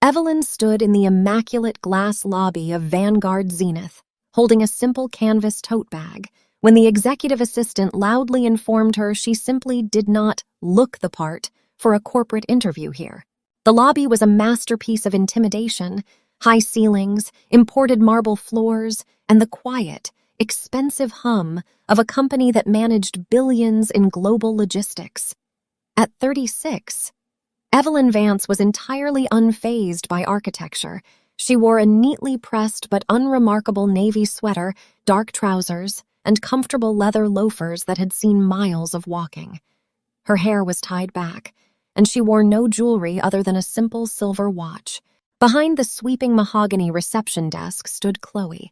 Evelyn stood in the immaculate glass lobby of Vanguard Zenith, holding a simple canvas tote bag, when the executive assistant loudly informed her she simply did not look the part for a corporate interview here. The lobby was a masterpiece of intimidation: high ceilings, imported marble floors, and the quiet, expensive hum of a company that managed billions in global logistics. At 36, Evelyn Vance was entirely unfazed by architecture. She wore a neatly pressed but unremarkable navy sweater, dark trousers, and comfortable leather loafers that had seen miles of walking. Her hair was tied back, and she wore no jewelry other than a simple silver watch. Behind the sweeping mahogany reception desk stood Chloe,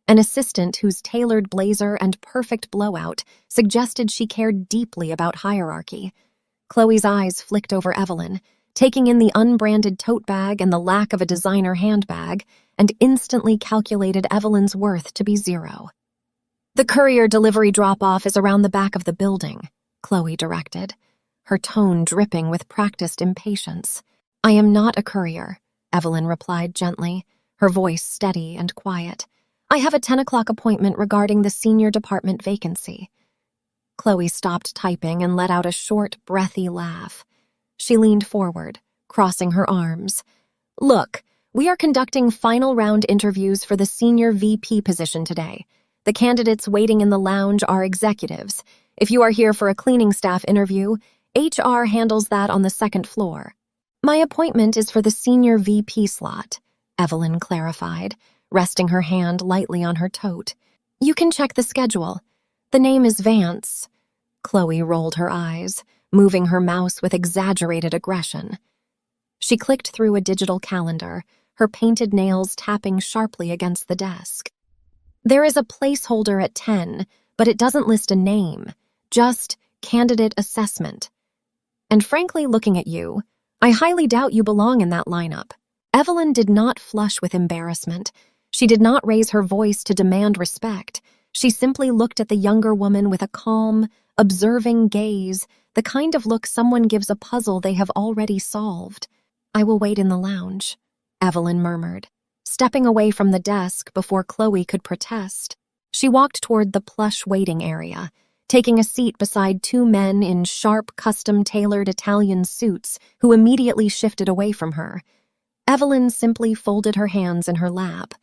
an assistant whose tailored blazer and perfect blowout suggested she cared deeply about hierarchy. Chloe's eyes flicked over Evelyn, taking in the unbranded tote bag and the lack of a designer handbag, and instantly calculated Evelyn's worth to be 0. "The courier delivery drop-off is around the back of the building," Chloe directed, her tone dripping with practiced impatience. "I am not a courier," Evelyn replied gently, her voice steady and quiet. "I have a 10 o'clock appointment regarding the senior department vacancy." Chloe stopped typing and let out a short, breathy laugh. She leaned forward, crossing her arms. "Look, we are conducting final round interviews for the senior VP position today. The candidates waiting in the lounge are executives. If you are here for a cleaning staff interview, HR handles that on the second floor." "My appointment is for the senior VP slot," Evelyn clarified, resting her hand lightly on her tote. "You can check the schedule. The name is Vance." Chloe rolled her eyes, moving her mouse with exaggerated aggression. She clicked through a digital calendar, her painted nails tapping sharply against the desk. "There is a placeholder at 10, but it doesn't list a name, just candidate assessment. And frankly, looking at you, I highly doubt you belong in that lineup." Evelyn did not flush with embarrassment. She did not raise her voice to demand respect. She simply looked at the younger woman with a calm, observing gaze, the kind of look someone gives a puzzle they have already solved. "I will wait in the lounge," Evelyn murmured, stepping away from the desk before Chloe could protest. She walked toward the plush waiting area, taking a seat beside 2 men in sharp, custom-tailored Italian suits who immediately shifted away from her. Evelyn simply folded her hands in her lap.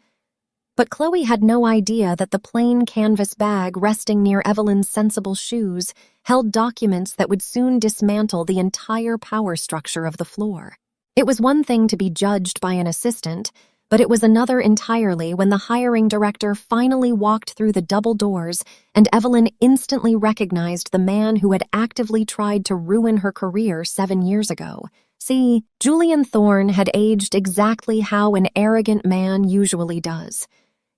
But Chloe had no idea that the plain canvas bag resting near Evelyn's sensible shoes held documents that would soon dismantle the entire power structure of the floor. It was one thing to be judged by an assistant, but it was another entirely when the hiring director finally walked through the double doors and Evelyn instantly recognized the man who had actively tried to ruin her career 7 years ago. See, Julian Thorne had aged exactly how an arrogant man usually does.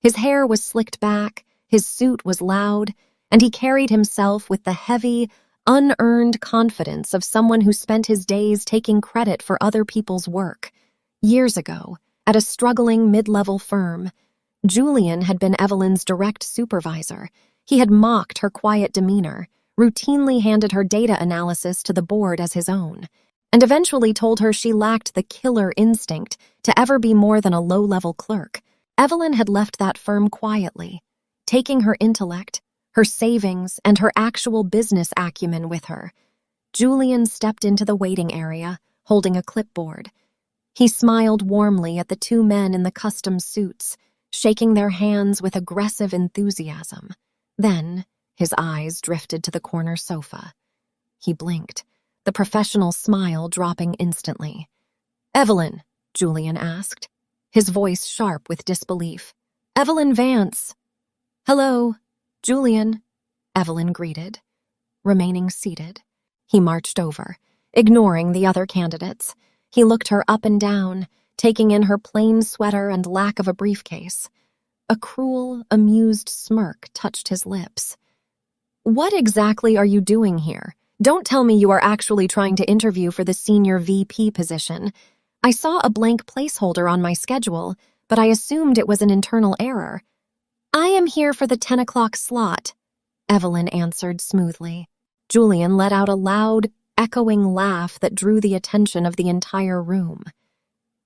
His hair was slicked back, his suit was loud, and he carried himself with the heavy, unearned confidence of someone who spent his days taking credit for other people's work. Years ago, at a struggling mid-level firm, Julian had been Evelyn's direct supervisor. He had mocked her quiet demeanor, routinely handed her data analysis to the board as his own, and eventually told her she lacked the killer instinct to ever be more than a low-level clerk. Evelyn had left that firm quietly, taking her intellect, her savings, and her actual business acumen with her. Julian stepped into the waiting area, holding a clipboard. He smiled warmly at the 2 men in the custom suits, shaking their hands with aggressive enthusiasm. Then, his eyes drifted to the corner sofa. He blinked, the professional smile dropping instantly. "Evelyn?" Julian asked, his voice sharp with disbelief. "Evelyn Vance." "Hello, Julian," Evelyn greeted. Remaining seated, he marched over, ignoring the other candidates. He looked her up and down, taking in her plain sweater and lack of a briefcase. A cruel, amused smirk touched his lips. "What exactly are you doing here? Don't tell me you are actually trying to interview for the senior VP position. I saw a blank placeholder on my schedule, but I assumed it was an internal error." "I am here for the 10 o'clock slot," Evelyn answered smoothly. Julian let out a loud, echoing laugh that drew the attention of the entire room.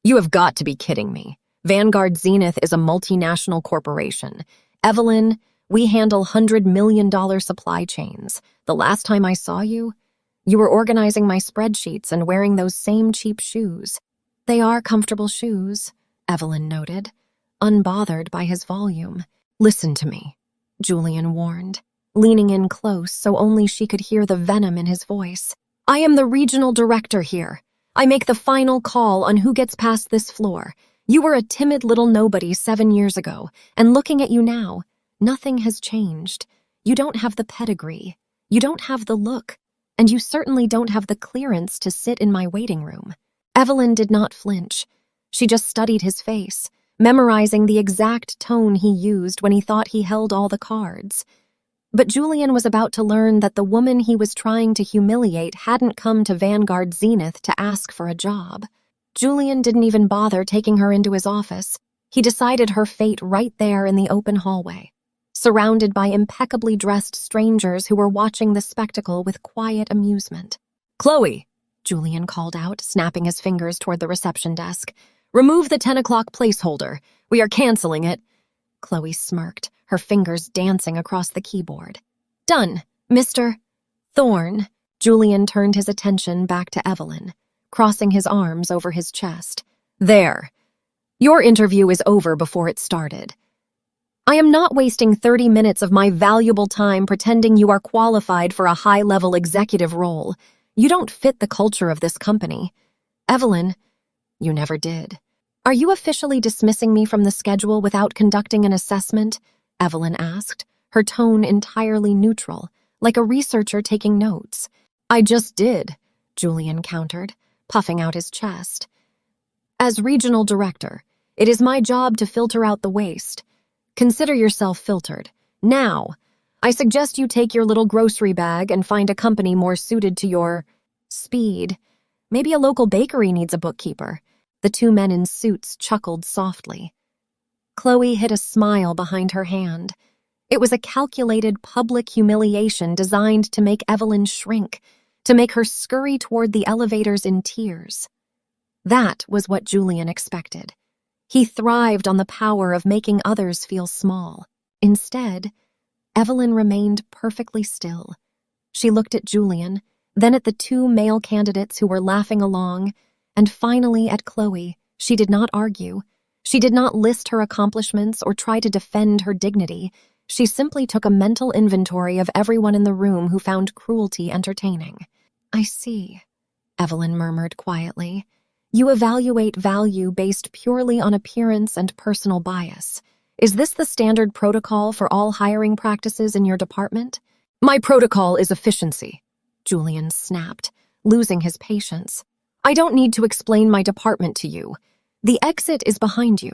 You have got to be kidding me. Vanguard Zenith is a multinational corporation. Evelyn, we handle $100 million supply chains. The last time I saw you, you were organizing my spreadsheets and wearing those same cheap shoes. They are comfortable shoes, Evelyn noted, unbothered by his volume. Listen to me, Julian warned, leaning in close so only she could hear the venom in his voice. I am the regional director here. I make the final call on who gets past this floor. You were a timid little nobody 7 years ago, and looking at you now, nothing has changed. You don't have the pedigree. You don't have the look. And you certainly don't have the clearance to sit in my waiting room. Evelyn did not flinch. She just studied his face, memorizing the exact tone he used when he thought he held all the cards. But Julian was about to learn that the woman he was trying to humiliate hadn't come to Vanguard Zenith to ask for a job. Julian didn't even bother taking her into his office. He decided her fate right there in the open hallway, surrounded by impeccably dressed strangers who were watching the spectacle with quiet amusement. Chloe, Julian called out, snapping his fingers toward the reception desk. Remove the 10 o'clock placeholder. We are canceling it. Chloe smirked, her fingers dancing across the keyboard. Done, Mr. Thorne. Julian turned his attention back to Evelyn, crossing his arms over his chest. There. Your interview is over before it started. I am not wasting 30 minutes of my valuable time pretending you are qualified for a high-level executive role. You don't fit the culture of this company. Evelyn, you never did. Are you officially dismissing me from the schedule without conducting an assessment? Evelyn asked, her tone entirely neutral, like a researcher taking notes. I just did, Julian countered, puffing out his chest. As regional director, it is my job to filter out the waste. Consider yourself filtered. Now, I suggest you take your little grocery bag and find a company more suited to your speed. Maybe a local bakery needs a bookkeeper. The two men in suits chuckled softly. Chloe hid a smile behind her hand. It was a calculated public humiliation designed to make Evelyn shrink, to make her scurry toward the elevators in tears. That was what Julian expected. He thrived on the power of making others feel small. Instead, Evelyn remained perfectly still. She looked at Julian, then at the two male candidates who were laughing along, and finally at Chloe. She did not argue. She did not list her accomplishments or try to defend her dignity. She simply took a mental inventory of everyone in the room who found cruelty entertaining. I see, Evelyn murmured quietly. You evaluate value based purely on appearance and personal bias. Is this the standard protocol for all hiring practices in your department? My protocol is efficiency, Julian snapped, losing his patience. I don't need to explain my department to you. The exit is behind you.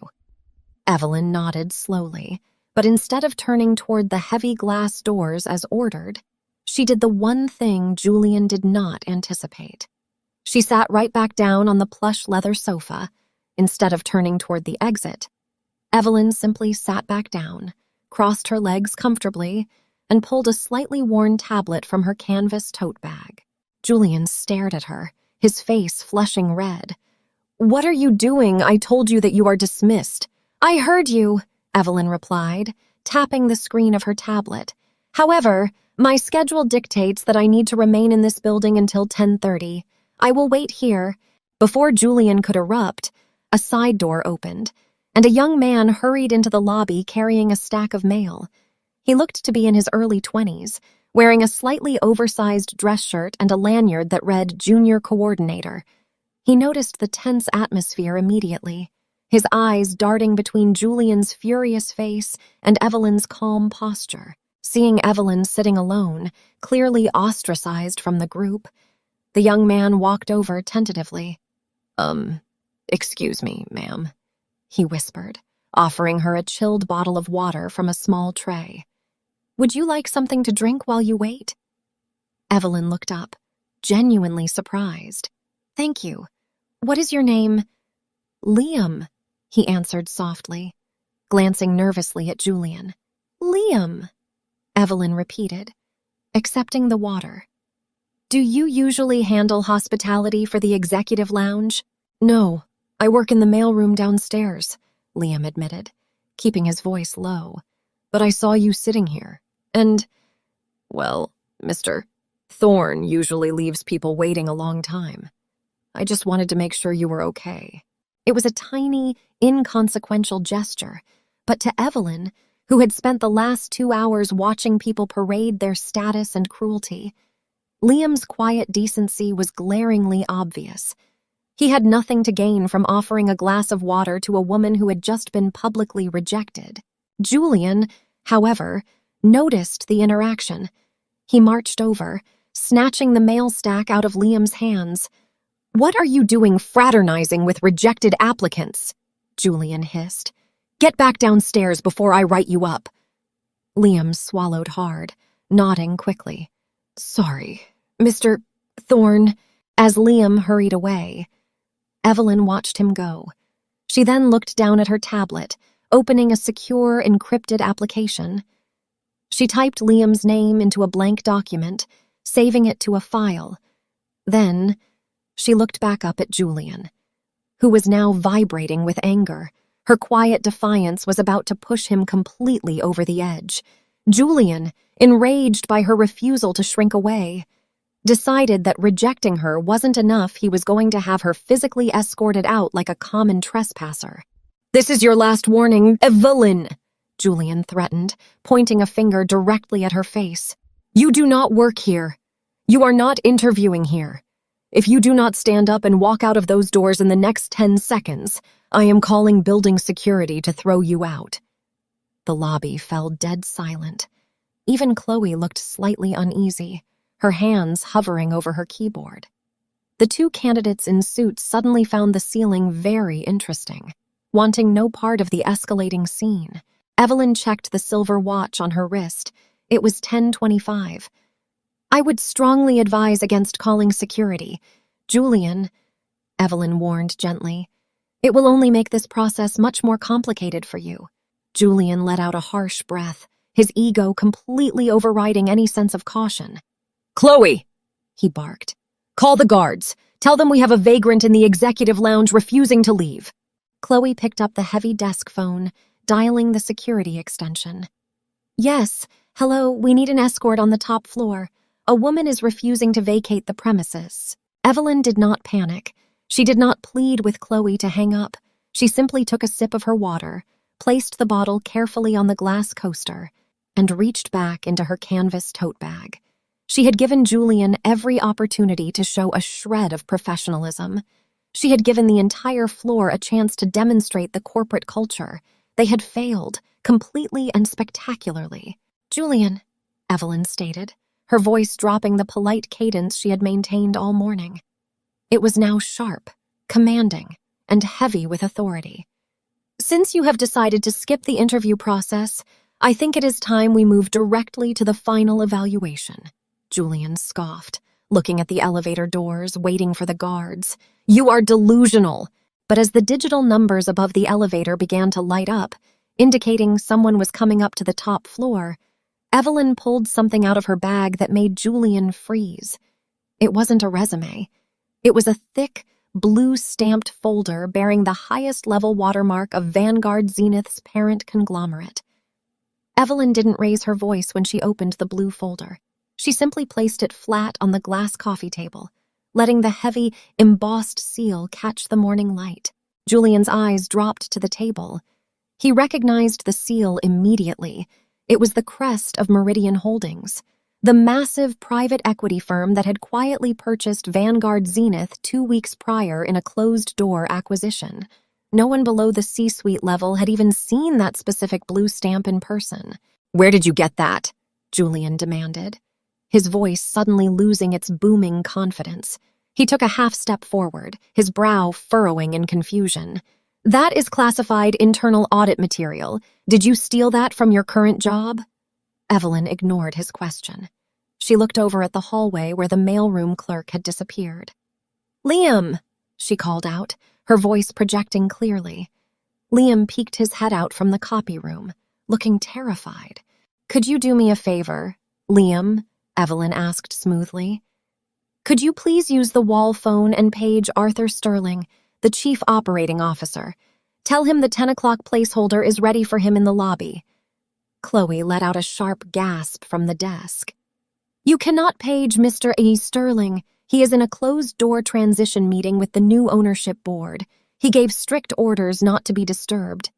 Evelyn nodded slowly, but instead of turning toward the heavy glass doors as ordered, she did the one thing Julian did not anticipate. She sat right back down on the plush leather sofa. Instead of turning toward the exit, Evelyn simply sat back down, crossed her legs comfortably, and pulled a slightly worn tablet from her canvas tote bag. Julian stared at her, his face flushing red. What are you doing? I told you that you are dismissed. I heard you, Evelyn replied, tapping the screen of her tablet. However, my schedule dictates that I need to remain in this building until 10:30. I will wait here. Before Julian could erupt, a side door opened, and a young man hurried into the lobby carrying a stack of mail. He looked to be in his early 20s, wearing a slightly oversized dress shirt and a lanyard that read Junior Coordinator. He noticed the tense atmosphere immediately, his eyes darting between Julian's furious face and Evelyn's calm posture. Seeing Evelyn sitting alone, clearly ostracized from the group, the young man walked over tentatively. Excuse me, ma'am, he whispered, offering her a chilled bottle of water from a small tray. Would you like something to drink while you wait? Evelyn looked up, genuinely surprised. Thank you. What is your name? Liam, he answered softly, glancing nervously at Julian. Liam, Evelyn repeated, accepting the water. Do you usually handle hospitality for the executive lounge? No, I work in the mailroom downstairs, Liam admitted, keeping his voice low. But I saw you sitting here, and, well, Mr. Thorne usually leaves people waiting a long time. I just wanted to make sure you were okay. It was a tiny, inconsequential gesture, but to Evelyn, who had spent the last 2 hours watching people parade their status and cruelty, Liam's quiet decency was glaringly obvious. He had nothing to gain from offering a glass of water to a woman who had just been publicly rejected. Julian, however, noticed the interaction. He marched over, snatching the mail stack out of Liam's hands. "What are you doing fraternizing with rejected applicants?" Julian hissed. "Get back downstairs before I write you up." Liam swallowed hard, nodding quickly. "Sorry, Mr. Thorne," as Liam hurried away. Evelyn watched him go. She then looked down at her tablet, opening a secure, encrypted application. She typed Liam's name into a blank document, saving it to a file. Then, she looked back up at Julian, who was now vibrating with anger. Her quiet defiance was about to push him completely over the edge. Julian, enraged by her refusal to shrink away, decided that rejecting her wasn't enough. He was going to have her physically escorted out like a common trespasser. "This is your last warning, Evelyn," Julian threatened, pointing a finger directly at her face. "You do not work here. You are not interviewing here. If you do not stand up and walk out of those doors in the next 10 seconds, I am calling building security to throw you out." The lobby fell dead silent. Even Chloe looked slightly uneasy, her hands hovering over her keyboard. The two candidates in suits suddenly found the ceiling very interesting. Wanting no part of the escalating scene, Evelyn checked the silver watch on her wrist. It was 10:25. "I would strongly advise against calling security. Julian," Evelyn warned gently, "it will only make this process much more complicated for you." Julian let out a harsh breath, his ego completely overriding any sense of caution. "Chloe," he barked, "call the guards. Tell them we have a vagrant in the executive lounge refusing to leave." Chloe picked up the heavy desk phone, dialing the security extension. "Yes, hello, we need an escort on the top floor. A woman is refusing to vacate the premises." Evelyn did not panic. She did not plead with Chloe to hang up. She simply took a sip of her water, placed the bottle carefully on the glass coaster, and reached back into her canvas tote bag. She had given Julian every opportunity to show a shred of professionalism. She had given the entire floor a chance to demonstrate the corporate culture. They had failed, completely and spectacularly. "Julian," Evelyn stated, her voice dropping the polite cadence she had maintained all morning. It was now sharp, commanding, and heavy with authority. "Since you have decided to skip the interview process, I think it is time we move directly to the final evaluation." Julian scoffed, looking at the elevator doors, waiting for the guards. "You are delusional." But as the digital numbers above the elevator began to light up, indicating someone was coming up to the top floor, Evelyn pulled something out of her bag that made Julian freeze. It wasn't a resume. It was a thick, blue-stamped folder bearing the highest-level watermark of Vanguard Zenith's parent conglomerate. Evelyn didn't raise her voice when she opened the blue folder. She simply placed it flat on the glass coffee table, letting the heavy, embossed seal catch the morning light. Julian's eyes dropped to the table. He recognized the seal immediately. It was the crest of Meridian Holdings, the massive private equity firm that had quietly purchased Vanguard Zenith 2 weeks prior in a closed-door acquisition. No one below the C-suite level had even seen that specific blue stamp in person. "Where did you get that?" Julian demanded, his voice suddenly losing its booming confidence. He took a half-step forward, his brow furrowing in confusion. "That is classified internal audit material. Did you steal that from your current job?" Evelyn ignored his question. She looked over at the hallway where the mailroom clerk had disappeared. "Liam!" she called out, her voice projecting clearly. Liam peeked his head out from the copy room, looking terrified. "Could you do me a favor, Liam?" Evelyn asked smoothly. "Could you please use the wall phone and page Arthur Sterling? the chief operating officer. Tell him the 10 o'clock placeholder is ready for him in the lobby. Chloe let out a sharp gasp from the desk. You cannot page Mr. E. Sterling. He is in a closed-door transition meeting with the new ownership board. He gave strict orders not to be disturbed.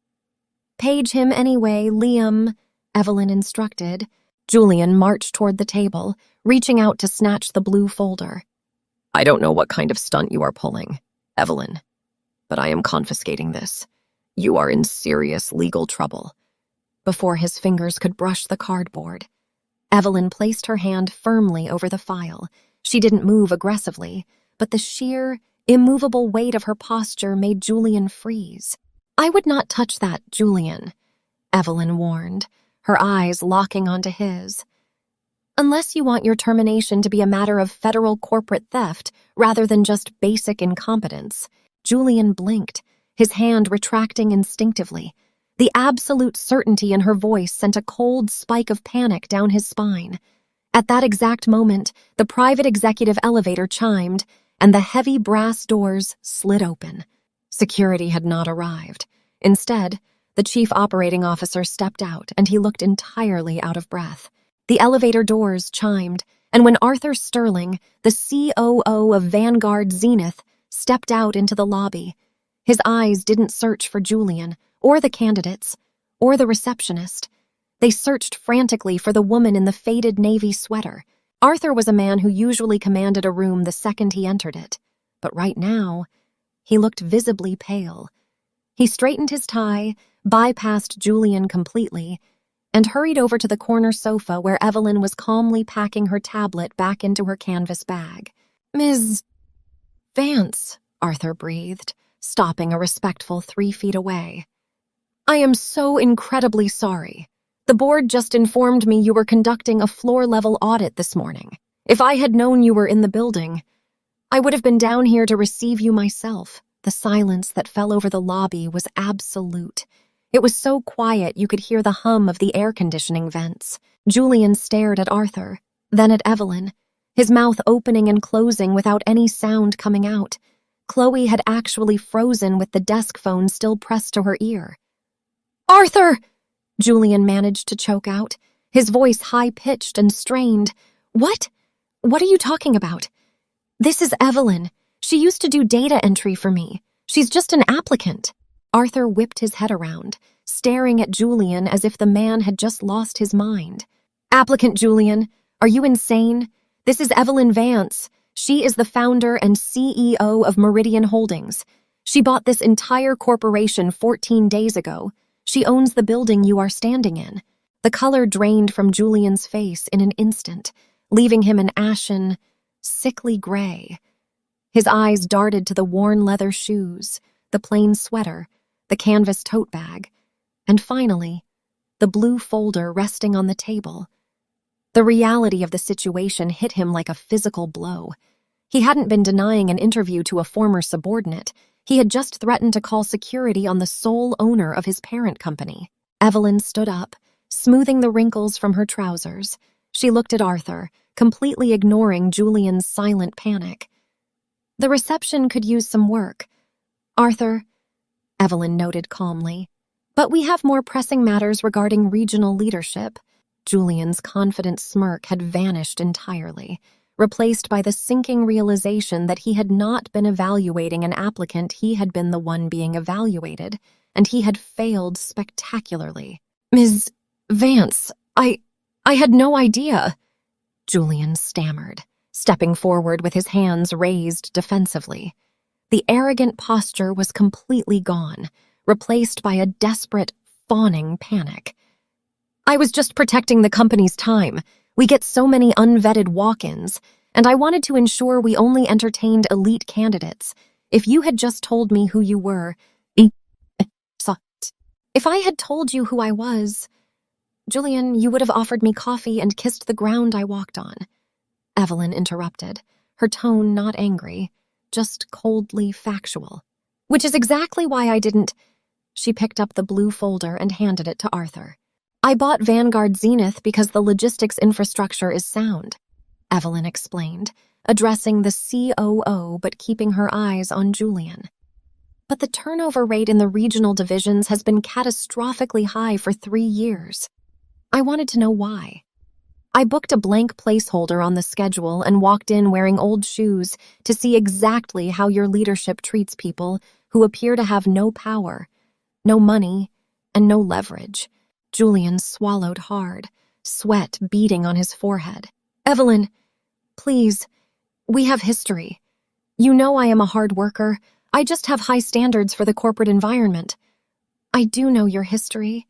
Page him anyway, Liam, Evelyn instructed. Julian marched toward the table, reaching out to snatch the blue folder. I don't know what kind of stunt you are pulling, Evelyn, but I am confiscating this. You are in serious legal trouble. Before his fingers could brush the cardboard, Evelyn placed her hand firmly over the file. She didn't move aggressively, but the sheer, immovable weight of her posture made Julian freeze. I would not touch that, Julian, Evelyn warned, her eyes locking onto his. Unless you want your termination to be a matter of federal corporate theft rather than just basic incompetence. Julian blinked, his hand retracting instinctively. The absolute certainty in her voice sent a cold spike of panic down his spine. At that exact moment, the private executive elevator chimed, and the heavy brass doors slid open. Security had not arrived. Instead, the chief operating officer stepped out, and he looked entirely out of breath. The elevator doors chimed, and when Arthur Sterling, the COO of Vanguard Zenith, stepped out into the lobby, his eyes didn't search for Julian, or the candidates, or the receptionist. They searched frantically for the woman in the faded navy sweater. Arthur was a man who usually commanded a room the second he entered it, but right now, he looked visibly pale. He straightened his tie, bypassed Julian completely, and hurried over to the corner sofa where Evelyn was calmly packing her tablet back into her canvas bag. Ms. Vance, Arthur breathed, stopping a respectful 3 feet away. I am so incredibly sorry. The board just informed me you were conducting a floor-level audit this morning. If I had known you were in the building, I would have been down here to receive you myself. The silence that fell over the lobby was absolute. It was so quiet you could hear the hum of the air conditioning vents. Julian stared at Arthur, then at Evelyn, his mouth opening and closing without any sound coming out. Chloe had actually frozen with the desk phone still pressed to her ear. Arthur! Julian managed to choke out, his voice high-pitched and strained. What? What are you talking about? This is Evelyn. She used to do data entry for me. She's just an applicant. Arthur whipped his head around, staring at Julian as if the man had just lost his mind. Applicant Julian, are you insane? This is Evelyn Vance. She is the founder and CEO of Meridian Holdings. She bought this entire corporation 14 days ago. She owns the building you are standing in. The color drained from Julian's face in an instant, leaving him an ashen, sickly gray. His eyes darted to the worn leather shoes, the plain sweater, the canvas tote bag, and finally, the blue folder resting on the table. The reality of the situation hit him like a physical blow. He hadn't been denying an interview to a former subordinate. He had just threatened to call security on the sole owner of his parent company. Evelyn stood up, smoothing the wrinkles from her trousers. She looked at Arthur, completely ignoring Julian's silent panic. The reception could use some work. Arthur, Evelyn noted calmly, but we have more pressing matters regarding regional leadership. Julian's confident smirk had vanished entirely, replaced by the sinking realization that he had not been evaluating an applicant, he had been the one being evaluated, and he had failed spectacularly. Ms. Vance, I had no idea, Julian stammered, stepping forward with his hands raised defensively. The arrogant posture was completely gone, replaced by a desperate, fawning panic. I was just protecting the company's time. We get so many unvetted walk-ins, and I wanted to ensure we only entertained elite candidates. If you had just told me who you were, if I had told you who I was, Julian, you would have offered me coffee and kissed the ground I walked on. Evelyn interrupted, her tone not angry, just coldly factual. Which is exactly why I didn't. She picked up the blue folder and handed it to Arthur. I bought Vanguard Zenith because the logistics infrastructure is sound, Evelyn explained, addressing the COO but keeping her eyes on Julian. but the turnover rate in the regional divisions has been catastrophically high for 3 years. I wanted to know why. I booked a blank placeholder on the schedule and walked in wearing old shoes to see exactly how your leadership treats people who appear to have no power, no money, and no leverage. Julian swallowed hard, sweat beading on his forehead. Evelyn, please, we have history. You know I am a hard worker. I just have high standards for the corporate environment. I do know your history,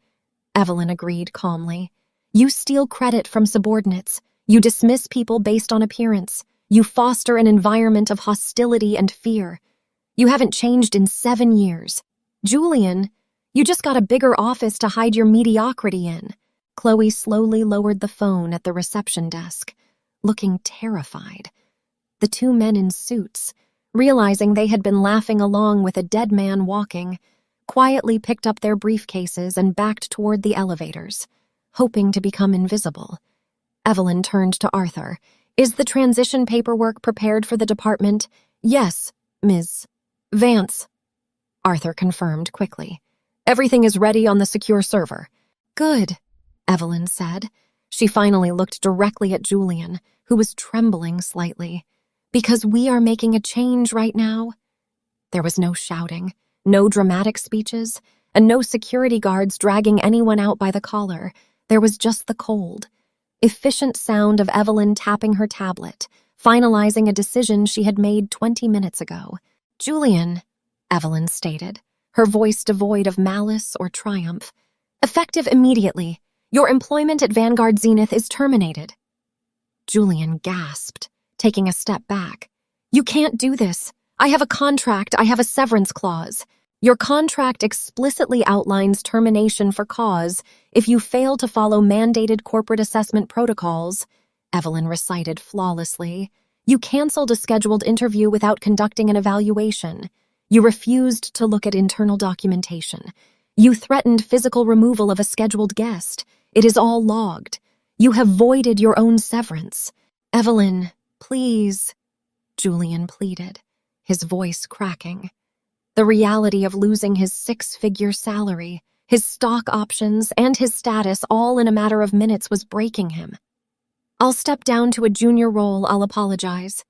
Evelyn agreed calmly. You steal credit from subordinates. You dismiss people based on appearance. You foster an environment of hostility and fear. You haven't changed in 7 years. Julian, you just got a bigger office to hide your mediocrity in. Chloe slowly lowered the phone at the reception desk, looking terrified. The 2 men in suits, realizing they had been laughing along with a dead man walking, quietly picked up their briefcases and backed toward the elevators, hoping to become invisible. Evelyn turned to Arthur. Is the transition paperwork prepared for the department? Yes, Ms. Vance. Arthur confirmed quickly. Everything is ready on the secure server. Good, Evelyn said. She finally looked directly at Julian, who was trembling slightly. Because we are making a change right now. There was no shouting, no dramatic speeches, and no security guards dragging anyone out by the collar. There was just the cold, efficient sound of Evelyn tapping her tablet, finalizing a decision she had made 20 minutes ago. Julian, Evelyn stated, her voice devoid of malice or triumph. Effective immediately. Your employment at Vanguard Zenith is terminated. Julian gasped, taking a step back. You can't do this. I have a contract. I have a severance clause. Your contract explicitly outlines termination for cause if you fail to follow mandated corporate assessment protocols, Evelyn recited flawlessly. You canceled a scheduled interview without conducting an evaluation. You refused to look at internal documentation. You threatened physical removal of a scheduled guest. It is all logged. You have voided your own severance. Evelyn, please, Julian pleaded, his voice cracking. The reality of losing his 6-figure salary, his stock options, and his status all in a matter of minutes was breaking him. I'll step down to a junior role. I'll apologize.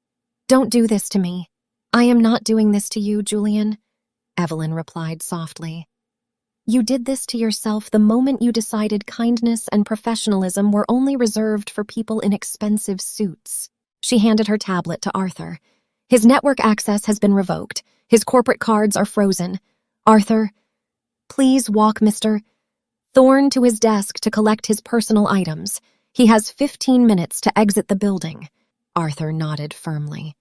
Don't do this to me. I am not doing this to you, Julian, Evelyn replied softly. You did this to yourself the moment you decided kindness and professionalism were only reserved for people in expensive suits. She handed her tablet to Arthur. His network access has been revoked. His corporate cards are frozen. Arthur, please walk Mr. Thorne to his desk to collect his personal items. He has 15 minutes to exit the building. Arthur nodded firmly.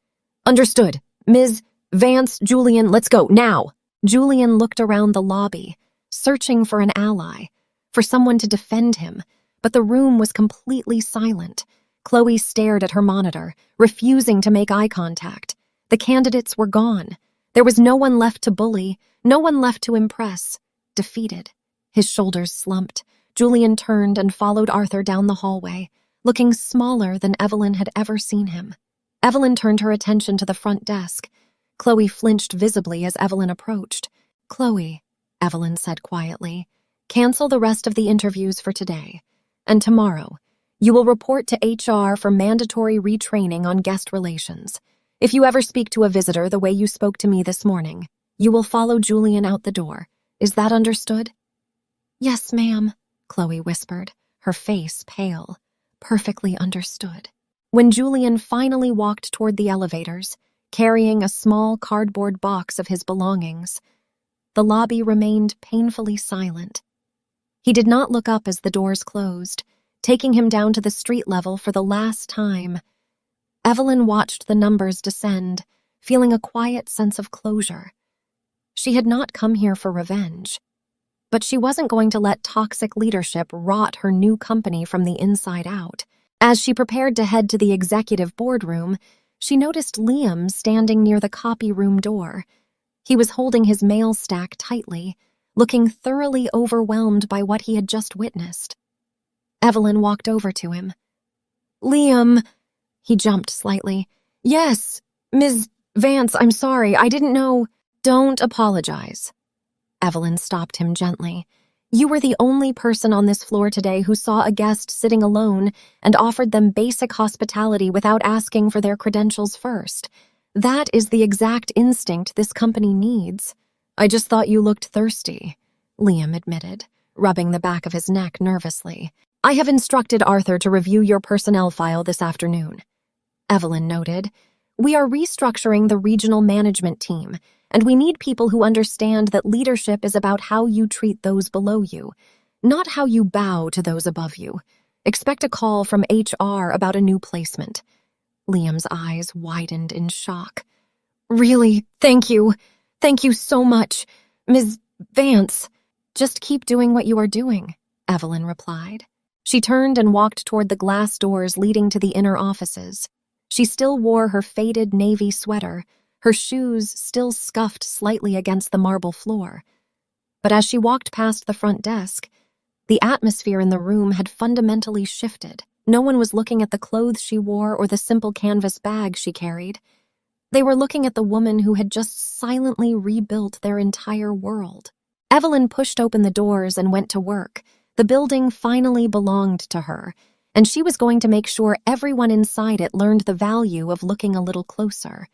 Understood. Ms. Vance, Julian, let's go, now. Julian looked around the lobby, searching for an ally, for someone to defend him, but the room was completely silent. Chloe stared at her monitor, refusing to make eye contact. The candidates were gone. There was no one left to bully, no one left to impress. Defeated. His shoulders slumped. Julian turned and followed Arthur down the hallway, looking smaller than Evelyn had ever seen him. Evelyn turned her attention to the front desk. Chloe flinched visibly as Evelyn approached. Chloe, Evelyn said quietly, cancel the rest of the interviews for today. And tomorrow, you will report to HR for mandatory retraining on guest relations. If you ever speak to a visitor the way you spoke to me this morning, you will follow Julian out the door. Is that understood? Yes, ma'am, Chloe whispered, her face pale. Perfectly understood. When Julian finally walked toward the elevators, carrying a small cardboard box of his belongings, the lobby remained painfully silent. He did not look up as the doors closed, taking him down to the street level for the last time. Evelyn watched the numbers descend, feeling a quiet sense of closure. She had not come here for revenge, but she wasn't going to let toxic leadership rot her new company from the inside out. As she prepared to head to the executive boardroom, she noticed Liam standing near the copy room door. He was holding his mail stack tightly, looking thoroughly overwhelmed by what he had just witnessed. Evelyn walked over to him. Liam, he jumped slightly. Yes, Ms. Vance, I'm sorry, I didn't know. Don't apologize. Evelyn stopped him gently. You were the only person on this floor today who saw a guest sitting alone and offered them basic hospitality without asking for their credentials first. That is the exact instinct this company needs. I just thought you looked thirsty, Liam admitted, rubbing the back of his neck nervously. I have instructed Arthur to review your personnel file this afternoon. Evelyn noted, we are restructuring the regional management team, and we need people who understand that leadership is about how you treat those below you, not how you bow to those above you. Expect a call from HR about a new placement. Liam's eyes widened in shock. Really, thank you. Thank you so much, Ms. Vance. Just keep doing what you are doing, Evelyn replied. She turned and walked toward the glass doors leading to the inner offices. She still wore her faded navy sweater, her shoes still scuffed slightly against the marble floor. But as she walked past the front desk, the atmosphere in the room had fundamentally shifted. No one was looking at the clothes she wore or the simple canvas bag she carried. They were looking at the woman who had just silently rebuilt their entire world. Evelyn pushed open the doors and went to work. The building finally belonged to her, and she was going to make sure everyone inside it learned the value of looking a little closer.